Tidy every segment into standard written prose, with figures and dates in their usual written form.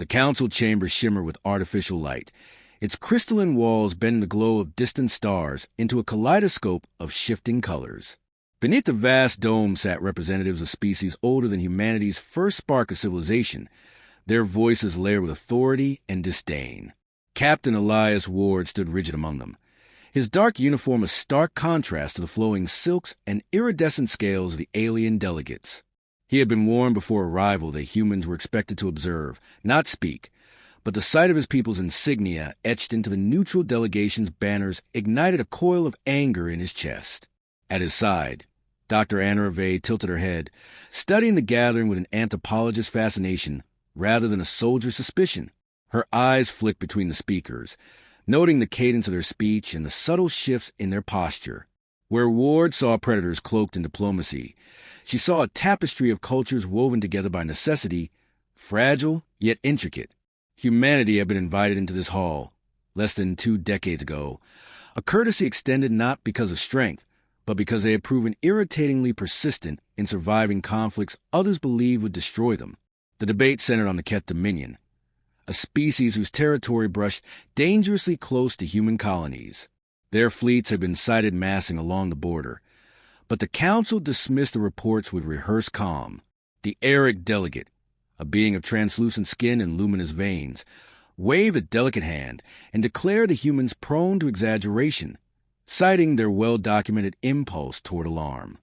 The council chamber shimmered with artificial light. Its crystalline walls bending the glow of distant stars into a kaleidoscope of shifting colors. Beneath the vast dome sat representatives of species older than humanity's first spark of civilization, their voices layered with authority and disdain. Captain Elias Ward stood rigid among them, his dark uniform a stark contrast to the flowing silks and iridescent scales of the alien delegates. He had been warned before arrival that humans were expected to observe, not speak, but the sight of his people's insignia etched into the neutral delegation's banners ignited a coil of anger in his chest. At his side, Dr. Anna Reve tilted her head, studying the gathering with an anthropologist's fascination rather than a soldier's suspicion. Her eyes flicked between the speakers, noting the cadence of their speech and the subtle shifts in their posture. Where Ward saw predators cloaked in diplomacy, she saw a tapestry of cultures woven together by necessity, fragile yet intricate. Humanity had been invited into this hall, less than 2 decades ago, a courtesy extended not because of strength, but because they had proven irritatingly persistent in surviving conflicts others believed would destroy them. The debate centered on the Keth Dominion, a species whose territory brushed dangerously close to human colonies. Their fleets had been sighted massing along the border, but the council dismissed the reports with rehearsed calm. The Eric delegate, a being of translucent skin and luminous veins, waved a delicate hand and declared the humans prone to exaggeration, citing their well-documented impulse toward alarm.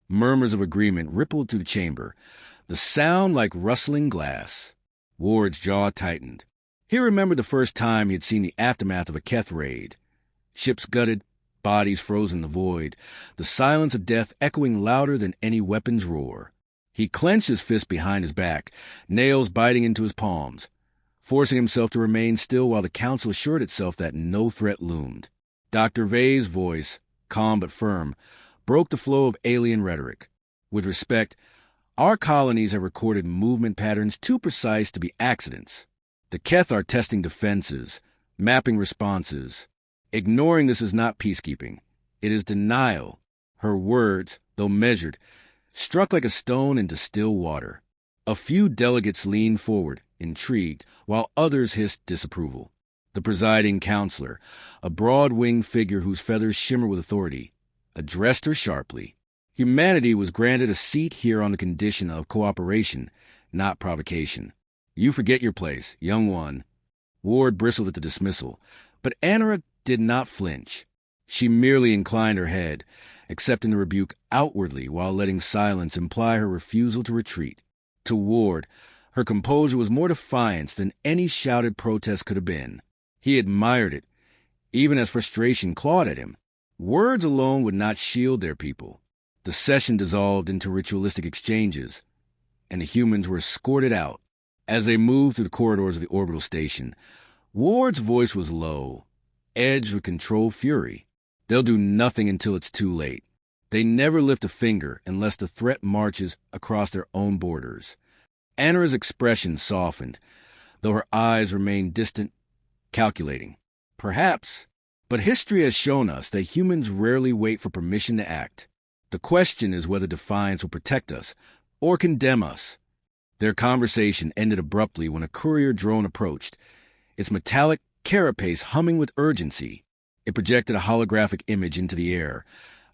Murmurs of agreement rippled through the chamber, the sound like rustling glass. Ward's jaw tightened. He remembered the first time he had seen the aftermath of a Keth raid. Ships gutted, bodies frozen in the void, the silence of death echoing louder than any weapon's roar. He clenched his fist behind his back, nails biting into his palms, forcing himself to remain still while the council assured itself that no threat loomed. Dr. Ve's voice, calm but firm, broke the flow of alien rhetoric. With respect, our colonies have recorded movement patterns too precise to be accidents. The Keth are testing defenses, mapping responses. Ignoring this is not peacekeeping. It is denial. Her words, though measured, struck like a stone into still water. A few delegates leaned forward, intrigued, while others hissed disapproval. The presiding counselor, a broad-winged figure whose feathers shimmered with authority, addressed her sharply. Humanity was granted a seat here on the condition of cooperation, not provocation. You forget your place, young one. Ward bristled at the dismissal, but Anna did not flinch. She merely inclined her head, accepting the rebuke outwardly while letting silence imply her refusal to retreat. To Ward, her composure was more defiance than any shouted protest could have been. He admired it, even as frustration clawed at him. Words alone would not shield their people. The session dissolved into ritualistic exchanges, and the humans were escorted out. As they moved through the corridors of the orbital station, Ward's voice was low, edged with controlled fury. They'll do nothing until it's too late. They never lift a finger unless the threat marches across their own borders. Anna's expression softened, though her eyes remained distant, calculating. Perhaps, but history has shown us that humans rarely wait for permission to act. The question is whether Defiance will protect us or condemn us. Their conversation ended abruptly when a courier drone approached, its metallic carapace humming with urgency. It projected a holographic image into the air,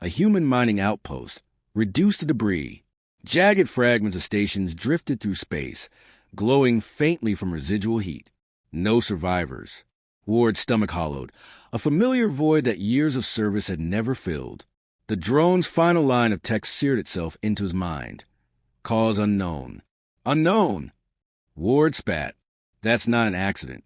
a human mining outpost, reduced to debris. Jagged fragments of stations drifted through space, glowing faintly from residual heat. No survivors. Ward's stomach hollowed, a familiar void that years of service had never filled. The drone's final line of text seared itself into his mind. Cause unknown. Unknown! Ward spat. That's not an accident.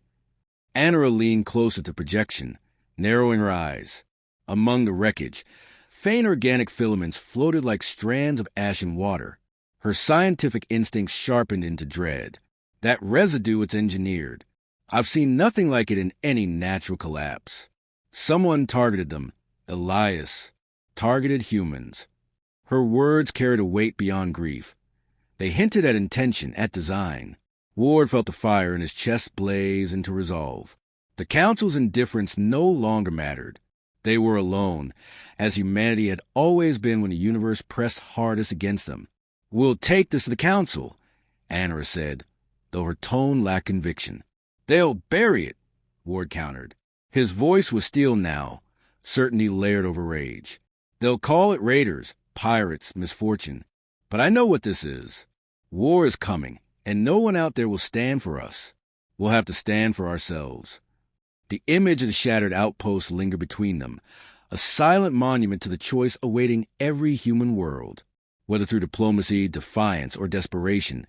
Anna leaned closer to projection, narrowing her eyes. Among the wreckage, faint organic filaments floated like strands of ashen water. Her scientific instincts sharpened into dread. That residue it's engineered. I've seen nothing like it in any natural collapse. Someone targeted them. Elias. Targeted humans. Her words carried a weight beyond grief. They hinted at intention, at design. Ward felt the fire in his chest blaze into resolve. The council's indifference no longer mattered. They were alone, as humanity had always been when the universe pressed hardest against them. We'll take this to the council, Anna said, though her tone lacked conviction. "They'll bury it," Ward countered. His voice was steel now, certainty layered over rage. "They'll call it raiders, pirates, misfortune. But I know what this is. War is coming, and no one out there will stand for us. We'll have to stand for ourselves." The image of the shattered outpost lingered between them, a silent monument to the choice awaiting every human world. Whether through diplomacy, defiance, or desperation,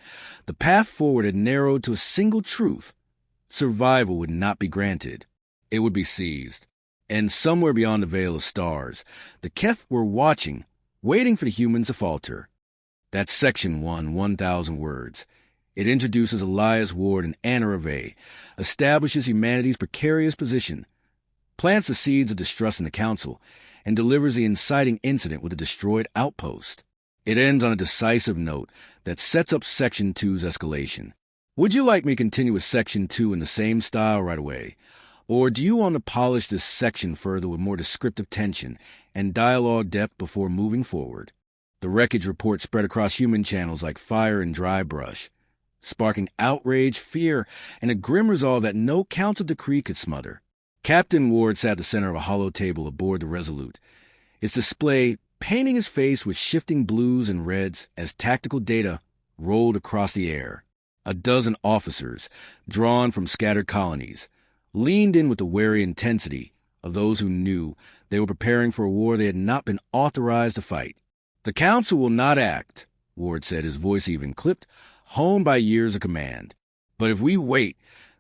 the path forward had narrowed to a single truth. Survival would not be granted. It would be seized. And somewhere beyond the veil of stars, the Keth were watching, waiting for the humans to falter. That's Section 1, 1,000 words. It introduces Elias Ward and Anna Reve, establishes humanity's precarious position, plants the seeds of distrust in the Council, and delivers the inciting incident with the destroyed outpost. It ends on a decisive note that sets up Section 2's escalation. Would you like me to continue with Section 2 in the same style right away? Or do you want to polish this section further with more descriptive tension and dialogue depth before moving forward? The wreckage report spread across human channels like fire and dry brush, sparking outrage, fear, and a grim resolve that no council decree could smother. Captain Ward sat at the center of a hollow table aboard the Resolute, its display painting his face with shifting blues and reds as tactical data rolled across the air. A dozen officers, drawn from scattered colonies, leaned in with the wary intensity of those who knew they were preparing for a war they had not been authorized to fight. "The Council will not act," Ward said, his voice even clipped, honed by years of command. "But if we wait,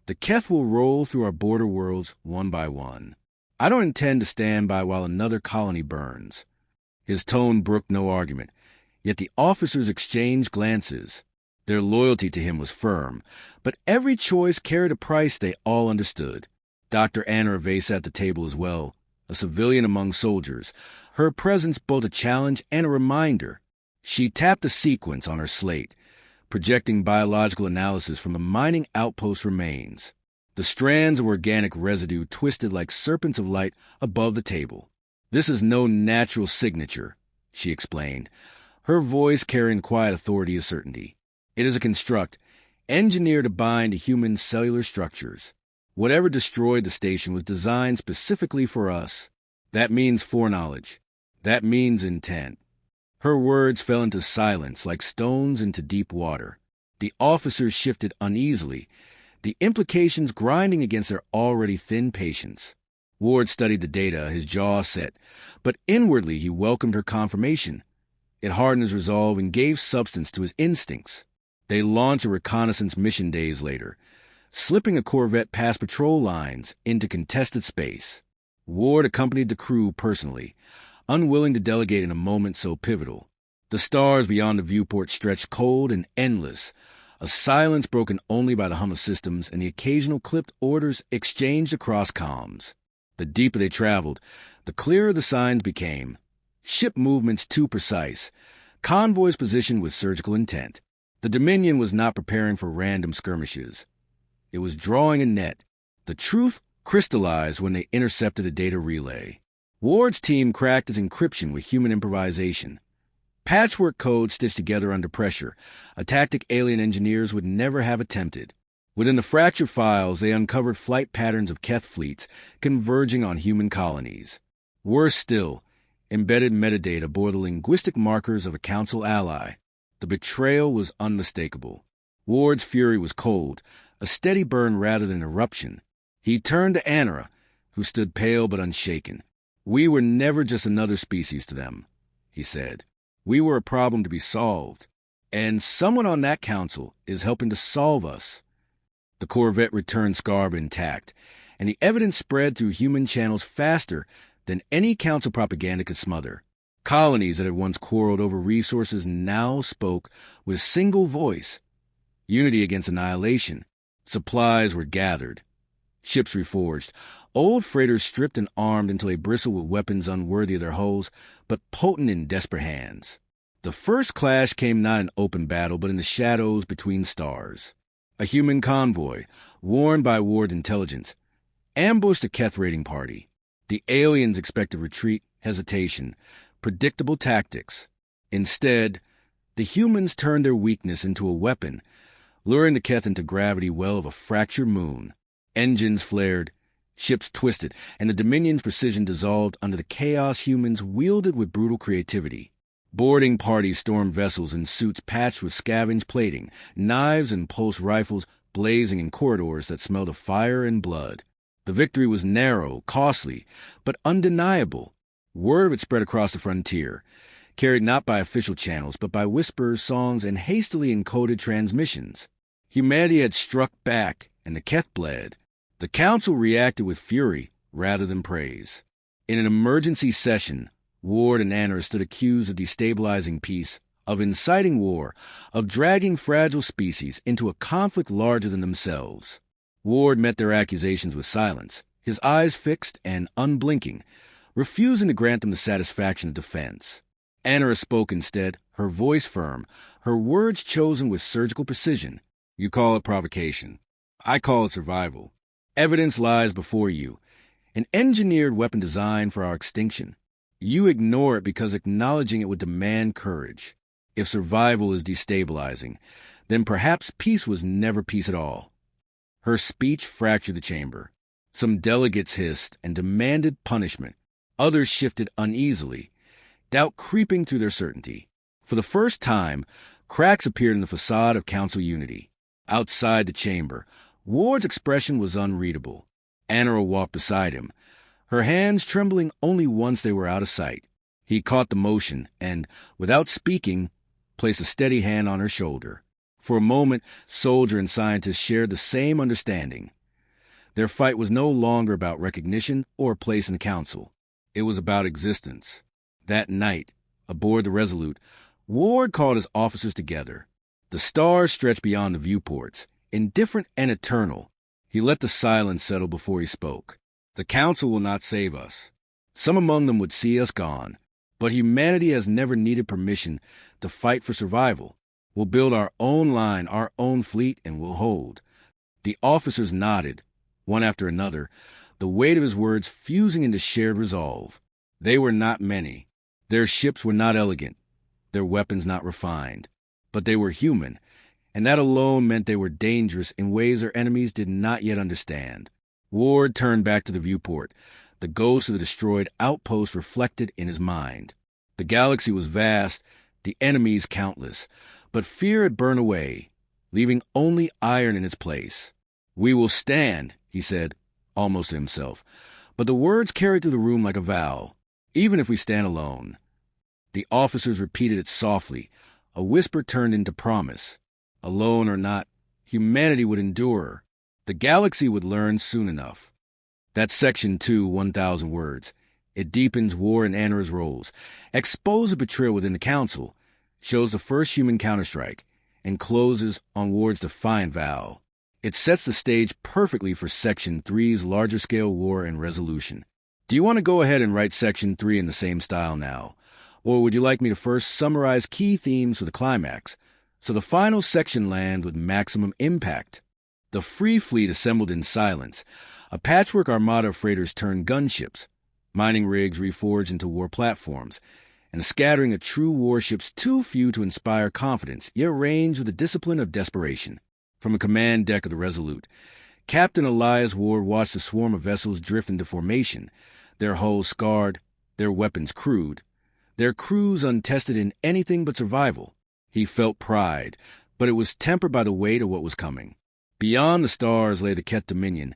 the Keth will roll through our border worlds one by one. I don't intend to stand by while another colony burns." His tone brooked no argument, yet the officers exchanged glances. Their loyalty to him was firm, but every choice carried a price they all understood. Dr. Anna Reve sat at the table as well, a civilian among soldiers, her presence both a challenge and a reminder. She tapped a sequence on her slate, projecting biological analysis from a mining outpost remains. The strands of organic residue twisted like serpents of light above the table. "This is no natural signature," she explained, her voice carrying quiet authority of certainty. "It is a construct, engineered to bind to human cellular structures. Whatever destroyed the station was designed specifically for us. That means foreknowledge. That means intent." Her words fell into silence like stones into deep water. The officers shifted uneasily, the implications grinding against their already thin patience. Ward studied the data, his jaw set, but inwardly he welcomed her confirmation. It hardened his resolve and gave substance to his instincts. They launched a reconnaissance mission days later, slipping a corvette past patrol lines into contested space. Ward accompanied the crew personally, unwilling to delegate in a moment so pivotal. The stars beyond the viewport stretched cold and endless, a silence broken only by the hum of systems and the occasional clipped orders exchanged across comms. The deeper they traveled, the clearer the signs became. Ship movements too precise, convoys positioned with surgical intent. The Dominion was not preparing for random skirmishes. It was drawing a net. The truth crystallized when they intercepted a data relay. Ward's team cracked its encryption with human improvisation. Patchwork code stitched together under pressure, a tactic alien engineers would never have attempted. Within the fractured files, they uncovered flight patterns of Keth fleets converging on human colonies. Worse still, embedded metadata bore the linguistic markers of a Council ally. The betrayal was unmistakable. Ward's fury was cold, a steady burn rather than eruption. He turned to Anna, who stood pale but unshaken. "We were never just another species to them," he said. "We were a problem to be solved. And someone on that council is helping to solve us." The corvette returned Scarb intact, and the evidence spread through human channels faster than any council propaganda could smother. Colonies that had once quarreled over resources now spoke with single voice. Unity against annihilation. Supplies were gathered. Ships reforged. Old freighters stripped and armed until they bristled with weapons unworthy of their hulls, but potent in desperate hands. The first clash came not in open battle, but in the shadows between stars. A human convoy, warned by Ward's intelligence, ambushed a Keth raiding party. The aliens expected retreat, hesitation, predictable tactics. Instead, the humans turned their weakness into a weapon, luring the Keth into gravity well of a fractured moon. Engines flared, ships twisted, and the Dominion's precision dissolved under the chaos humans wielded with brutal creativity. Boarding parties stormed vessels in suits patched with scavenged plating, knives and pulse rifles blazing in corridors that smelled of fire and blood. The victory was narrow, costly, but undeniable. Word of it spread across the frontier, carried not by official channels, but by whispers, songs, and hastily encoded transmissions. Humanity had struck back, and the Keth bled. The Council reacted with fury rather than praise. In an emergency session, Ward and Anner stood accused of destabilizing peace, of inciting war, of dragging fragile species into a conflict larger than themselves. Ward met their accusations with silence, his eyes fixed and unblinking, refusing to grant them the satisfaction of defense. Anna spoke instead, her voice firm, her words chosen with surgical precision. You call it provocation. I call it survival. Evidence lies before you, an engineered weapon designed for our extinction. You ignore it because acknowledging it would demand courage. If survival is destabilizing, then perhaps peace was never peace at all. Her speech fractured the chamber. Some delegates hissed and demanded punishment. Others shifted uneasily, doubt creeping through their certainty. For the first time, cracks appeared in the facade of council unity. Outside the chamber, Ward's expression was unreadable. Anna walked beside him, her hands trembling only once they were out of sight. He caught the motion and, without speaking, placed a steady hand on her shoulder. For a moment, soldier and scientist shared the same understanding. Their fight was no longer about recognition or place in the council. It was about existence. That night, aboard the Resolute, Ward called his officers together. The stars stretched beyond the viewports, indifferent and eternal. He let the silence settle before he spoke. The council will not save us. Some among them would see us gone. But humanity has never needed permission to fight for survival. We'll build our own line, our own fleet, and we'll hold. The officers nodded, one after another, the weight of his words fusing into shared resolve. They were not many. Their ships were not elegant, their weapons not refined. But they were human, and that alone meant they were dangerous in ways their enemies did not yet understand. Ward turned back to the viewport, the ghost of the destroyed outpost reflected in his mind. The galaxy was vast, the enemies countless, but fear had burned away, leaving only iron in its place. We will stand, he said, almost to himself, but the words carried through the room like a vow, even if we stand alone. The officers repeated it softly, a whisper turned into promise. Alone or not, humanity would endure. The galaxy would learn soon enough. That's Section 2, 1,000 words. It deepens War and Anra's roles, exposes the betrayal within the Council, shows the first human counterstrike, and closes on Ward's defiant vow. It sets the stage perfectly for Section 3's larger-scale war and resolution. Do you want to go ahead and write Section 3 in the same style now? Or would you like me to first summarize key themes for the climax, so the final section lands with maximum impact? The Free Fleet assembled in silence, a patchwork armada of freighters turned gunships, mining rigs reforged into war platforms, and a scattering of true warships too few to inspire confidence, yet arranged with the discipline of desperation. From the command deck of the Resolute, Captain Elias Ward watched the swarm of vessels drift into formation, their hulls scarred, their weapons crude, their crews untested in anything but survival. He felt pride, but it was tempered by the weight of what was coming. Beyond the stars lay the Keth Dominion,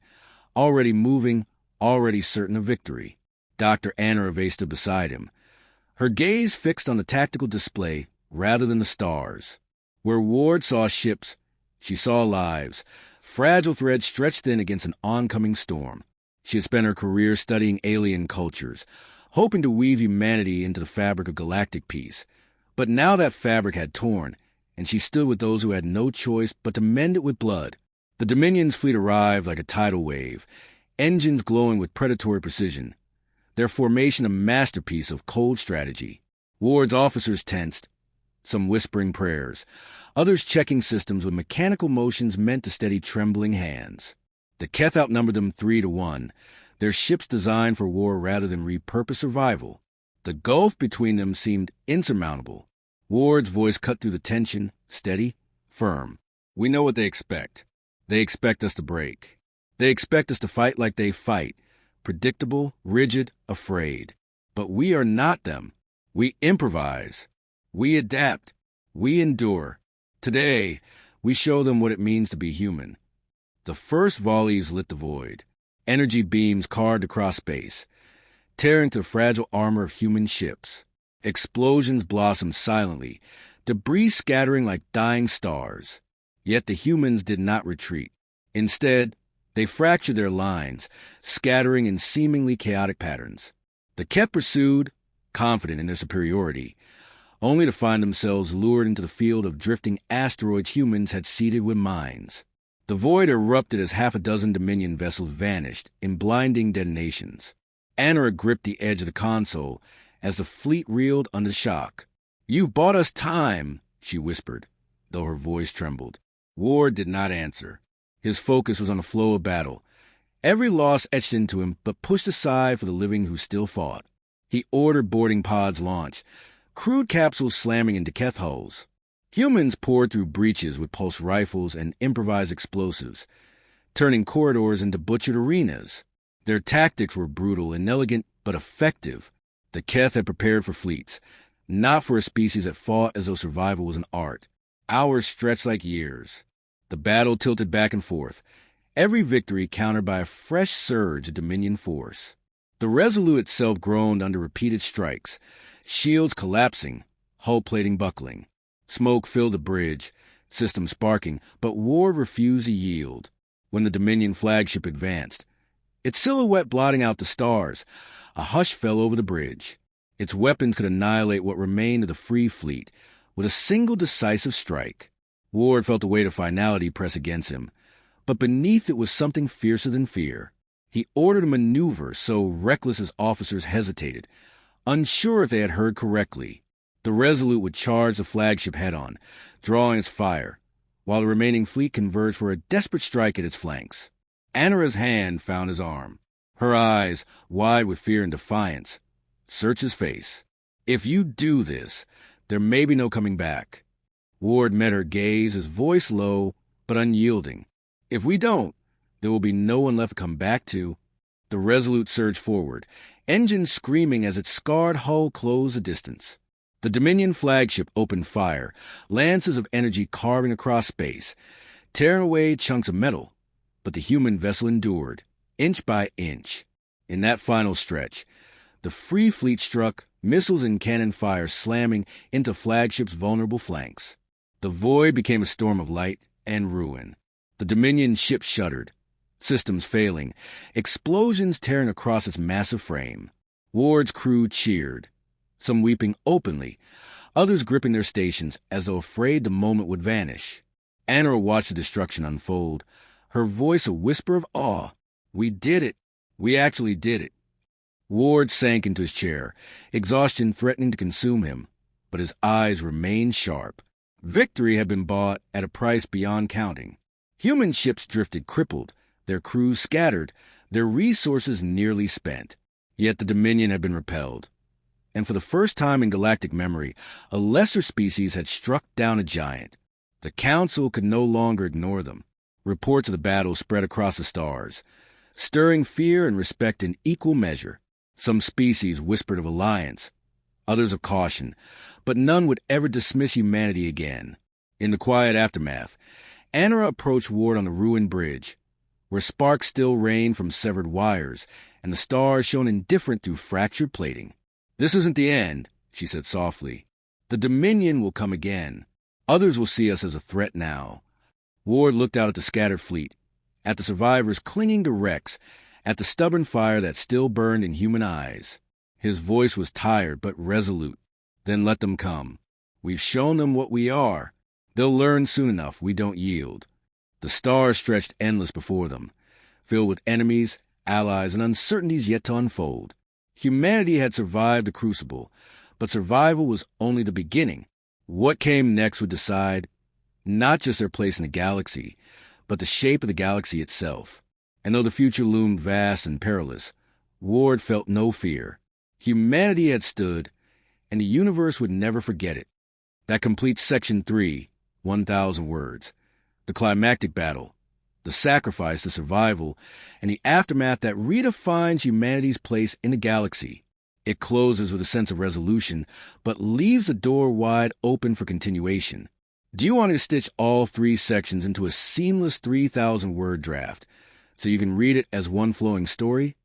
already moving, already certain of victory. Dr. Anna Reve stood beside him, her gaze fixed on the tactical display rather than the stars. Where Ward saw ships, she saw lives, fragile threads stretched thin against an oncoming storm. She had spent her career studying alien cultures, hoping to weave humanity into the fabric of galactic peace. But now that fabric had torn, and she stood with those who had no choice but to mend it with blood. The Dominion's fleet arrived like a tidal wave, engines glowing with predatory precision, their formation a masterpiece of cold strategy. Ward's officers tensed, some whispering prayers, others checking systems with mechanical motions meant to steady trembling hands. The Keth outnumbered them 3-1, their ships designed for war rather than repurposed survival. The gulf between them seemed insurmountable. Ward's voice cut through the tension, steady, firm. We know what they expect. They expect us to break. They expect us to fight like they fight, predictable, rigid, afraid. But we are not them. We improvise. We adapt. We endure. Today, we show them what it means to be human. The first volleys lit the void. Energy beams carved across space, tearing through the fragile armor of human ships. Explosions blossomed silently, debris scattering like dying stars. Yet the humans did not retreat. Instead, they fractured their lines, scattering in seemingly chaotic patterns. The Keth pursued, confident in their superiority, only to find themselves lured into the field of drifting asteroids humans had seeded with mines. The void erupted as half a dozen Dominion vessels vanished in blinding detonations. Anna gripped the edge of the console as the fleet reeled under shock. "You bought us time," she whispered, though her voice trembled. Ward did not answer. His focus was on the flow of battle. Every loss etched into him, but pushed aside for the living who still fought. He ordered boarding pods launched, crude capsules slamming into Keth hulls. Humans poured through breaches with pulse rifles and improvised explosives, turning corridors into butchered arenas. Their tactics were brutal, inelegant, but effective. The Keth had prepared for fleets, not for a species that fought as though survival was an art. Hours stretched like years. The battle tilted back and forth, every victory countered by a fresh surge of Dominion force. The Resolute itself groaned under repeated strikes, shields collapsing, hull plating buckling. Smoke filled the bridge, system sparking, but Ward refused to yield. When the Dominion flagship advanced, its silhouette blotting out the stars, a hush fell over the bridge. Its weapons could annihilate what remained of the Free Fleet with a single decisive strike. Ward felt the weight of finality press against him, but beneath it was something fiercer than fear. He ordered a maneuver so reckless his officers hesitated, unsure if they had heard correctly. The Resolute would charge the flagship head-on, drawing its fire, while the remaining fleet converged for a desperate strike at its flanks. Anara's hand found his arm. Her eyes, wide with fear and defiance, searched his face. "If you do this, there may be no coming back." Ward met her gaze, his voice low but unyielding. "If we don't, there will be no one left to come back to." The Resolute surged forward, engines screaming as its scarred hull closed the distance. The Dominion flagship opened fire, lances of energy carving across space, tearing away chunks of metal. But the human vessel endured, inch by inch. In that final stretch, the Free Fleet struck, missiles and cannon fire slamming into flagship's vulnerable flanks. The void became a storm of light and ruin. The Dominion ship shuddered, systems failing, explosions tearing across its massive frame. Ward's crew cheered, some weeping openly, others gripping their stations as though afraid the moment would vanish. Anna watched the destruction unfold, her voice a whisper of awe. "We did it. We actually did it." Ward sank into his chair, exhaustion threatening to consume him, but his eyes remained sharp. Victory had been bought at a price beyond counting. Human ships drifted crippled, their crews scattered, their resources nearly spent. Yet the Dominion had been repelled. And for the first time in galactic memory, a lesser species had struck down a giant. The Council could no longer ignore them. Reports of the battle spread across the stars, stirring fear and respect in equal measure. Some species whispered of alliance, others of caution, but none would ever dismiss humanity again. In the quiet aftermath, Anna approached Ward on the ruined bridge, where sparks still rained from severed wires, and the stars shone indifferent through fractured plating. "This isn't the end," she said softly. "The Dominion will come again. Others will see us as a threat now." Ward looked out at the scattered fleet, at the survivors clinging to wrecks, at the stubborn fire that still burned in human eyes. His voice was tired but resolute. "Then let them come. We've shown them what we are. They'll learn soon enough we don't yield." The stars stretched endless before them, filled with enemies, allies, and uncertainties yet to unfold. Humanity had survived the crucible, but survival was only the beginning. What came next would decide not just their place in the galaxy, but the shape of the galaxy itself. And though the future loomed vast and perilous, Ward felt no fear. Humanity had stood, and the universe would never forget it. That completes Section 3, 1,000 words. The climactic battle, the sacrifice, the survival, and the aftermath that redefines humanity's place in the galaxy. It closes with a sense of resolution, but leaves the door wide open for continuation. Do you want to stitch all 3 sections into a seamless 3,000-word draft so you can read it as one flowing story?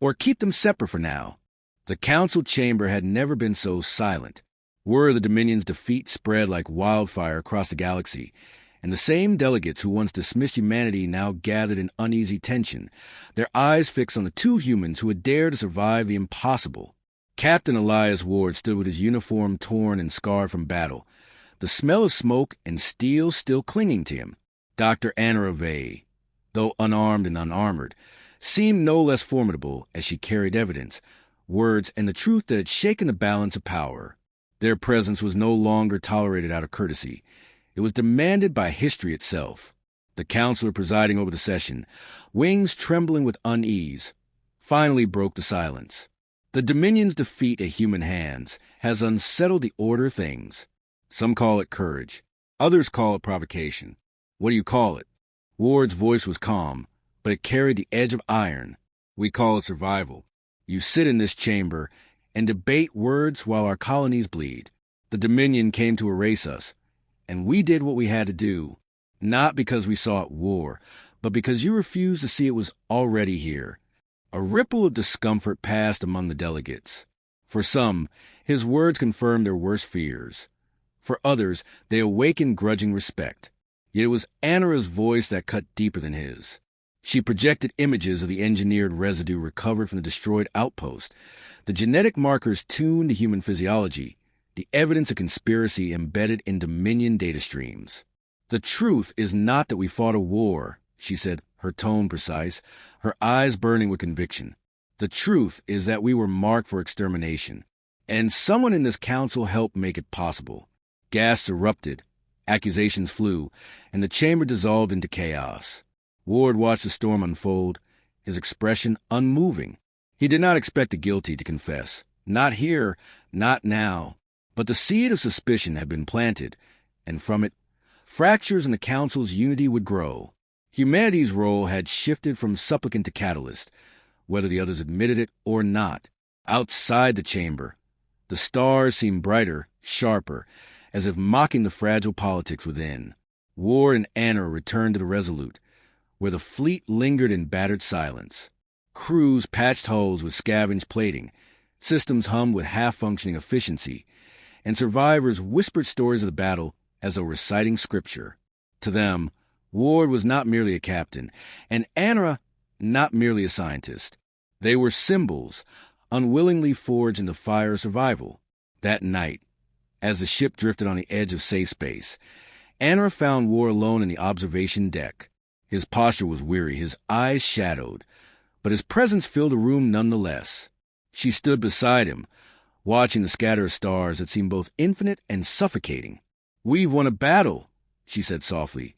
Or keep them separate for now? The council chamber had never been so silent. Word of the Dominion's defeat spread like wildfire across the galaxy, and the same delegates who once dismissed humanity now gathered in uneasy tension, their eyes fixed on the 2 humans who had dared to survive the impossible. Captain Elias Ward stood with his uniform torn and scarred from battle, the smell of smoke and steel still clinging to him. Dr. Anna Vey, though unarmed and unarmored, seemed no less formidable as she carried evidence, words, and the truth that had shaken the balance of power. Their presence was no longer tolerated out of courtesy. It was demanded by history itself. The counselor presiding over the session, wings trembling with unease, finally broke the silence. The Dominion's defeat at human hands has unsettled the order of things. Some call it courage. Others call it provocation. What do you call it? Ward's voice was calm, but it carried the edge of iron. We call it survival. You sit in this chamber and debate words while our colonies bleed. The Dominion came to erase us, and we did what we had to do, not because we sought war, but because you refused to see it was already here. A ripple of discomfort passed among the delegates. For some, his words confirmed their worst fears. For others, they awakened grudging respect. Yet it was Anara's voice that cut deeper than his. She projected images of the engineered residue recovered from the destroyed outpost, the genetic markers tuned to human physiology, the evidence of conspiracy embedded in Dominion data streams. The truth is not that we fought a war, she said, her tone precise, her eyes burning with conviction. The truth is that we were marked for extermination, and someone in this council helped make it possible. Gasps erupted, accusations flew, and the chamber dissolved into chaos. Ward watched the storm unfold, his expression unmoving. He did not expect the guilty to confess. Not here, not now. But the seed of suspicion had been planted, and from it, fractures in the council's unity would grow. Humanity's role had shifted from supplicant to catalyst, whether the others admitted it or not. Outside the chamber, the stars seemed brighter, sharper, as if mocking the fragile politics within. Ward and Anna returned to the Resolute, where the fleet lingered in battered silence. Crews patched hulls with scavenged plating, systems hummed with half-functioning efficiency, and survivors whispered stories of the battle as though reciting scripture. To them, Ward was not merely a captain, and Anna not merely a scientist. They were symbols, unwillingly forged in the fire of survival. That night, as the ship drifted on the edge of safe space, Anna found Ward alone in the observation deck. His posture was weary, his eyes shadowed, but his presence filled the room nonetheless. She stood beside him, watching the scatter of stars that seemed both infinite and suffocating. "We've won a battle," she said softly,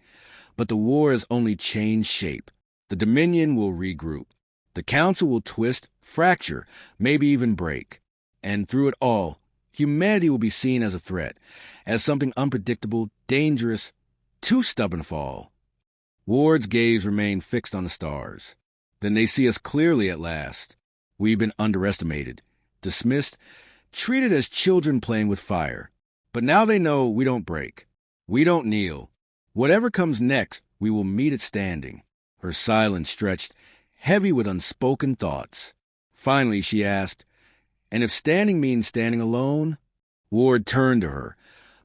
"but the war has only changed shape. The Dominion will regroup. The Council will twist, fracture, maybe even break. And through it all, humanity will be seen as a threat, as something unpredictable, dangerous, too stubborn to fall." Ward's gaze remained fixed on the stars. "Then they see us clearly at last. We've been underestimated, dismissed, treated as children playing with fire. But now they know we don't break. We don't kneel. Whatever comes next, we will meet it standing." Her silence stretched, heavy with unspoken thoughts. Finally, she asked, "And if standing means standing alone?" Ward turned to her,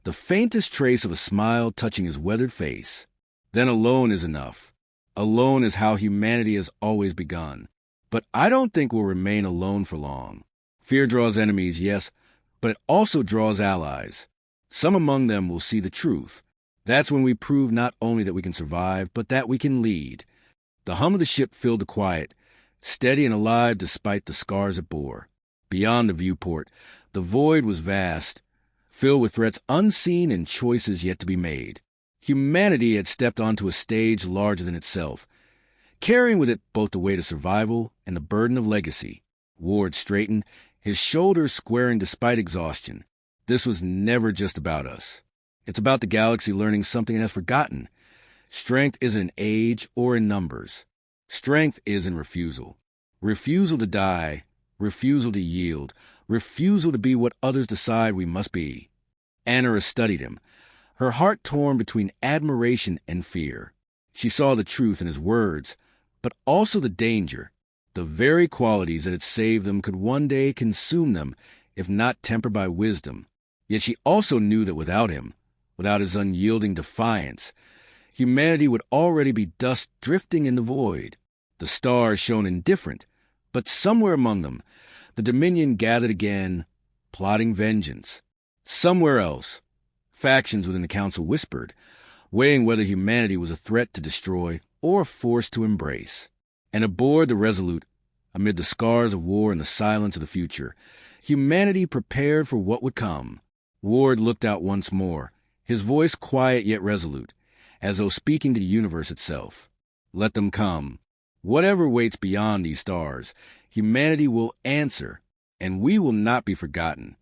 the faintest trace of a smile touching his weathered face. "Then alone is enough. Alone is how humanity has always begun. But I don't think we'll remain alone for long. Fear draws enemies, yes, but it also draws allies. Some among them will see the truth. That's when we prove not only that we can survive, but that we can lead." The hum of the ship filled the quiet, steady and alive despite the scars it bore. Beyond the viewport, the void was vast, filled with threats unseen and choices yet to be made. Humanity had stepped onto a stage larger than itself, carrying with it both the weight of survival and the burden of legacy. Ward straightened, his shoulders squaring despite exhaustion. This was never just about us. It's about the galaxy learning something it has forgotten, Strength isn't in age or in numbers. Strength is in refusal. Refusal to die, refusal to yield, refusal to be what others decide we must be. Anna studied him, her heart torn between admiration and fear. She saw the truth in his words, but also the danger. The very qualities that had saved them could one day consume them, if not tempered by wisdom. Yet she also knew that without him, without his unyielding defiance, humanity would already be dust drifting in the void. The stars shone indifferent, but somewhere among them, the Dominion gathered again, plotting vengeance. Somewhere else, factions within the council whispered, weighing whether humanity was a threat to destroy or a force to embrace. And aboard the Resolute, amid the scars of war and the silence of the future, humanity prepared for what would come. Ward looked out once more, his voice quiet yet resolute, as though speaking to the universe itself. Let them come. Whatever waits beyond these stars, humanity will answer, and we will not be forgotten.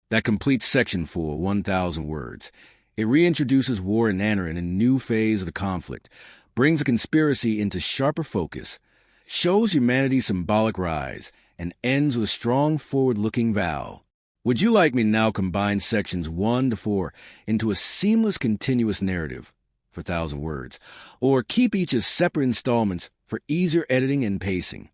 That completes Section 4, 1,000 words. It reintroduces War and Anna in a new phase of the conflict, brings a conspiracy into sharper focus, shows humanity's symbolic rise, and ends with a strong forward-looking vow. Would you like me to now combine Sections 1 to 4 into a seamless continuous narrative for 1,000 words, or keep each as separate installments for easier editing and pacing?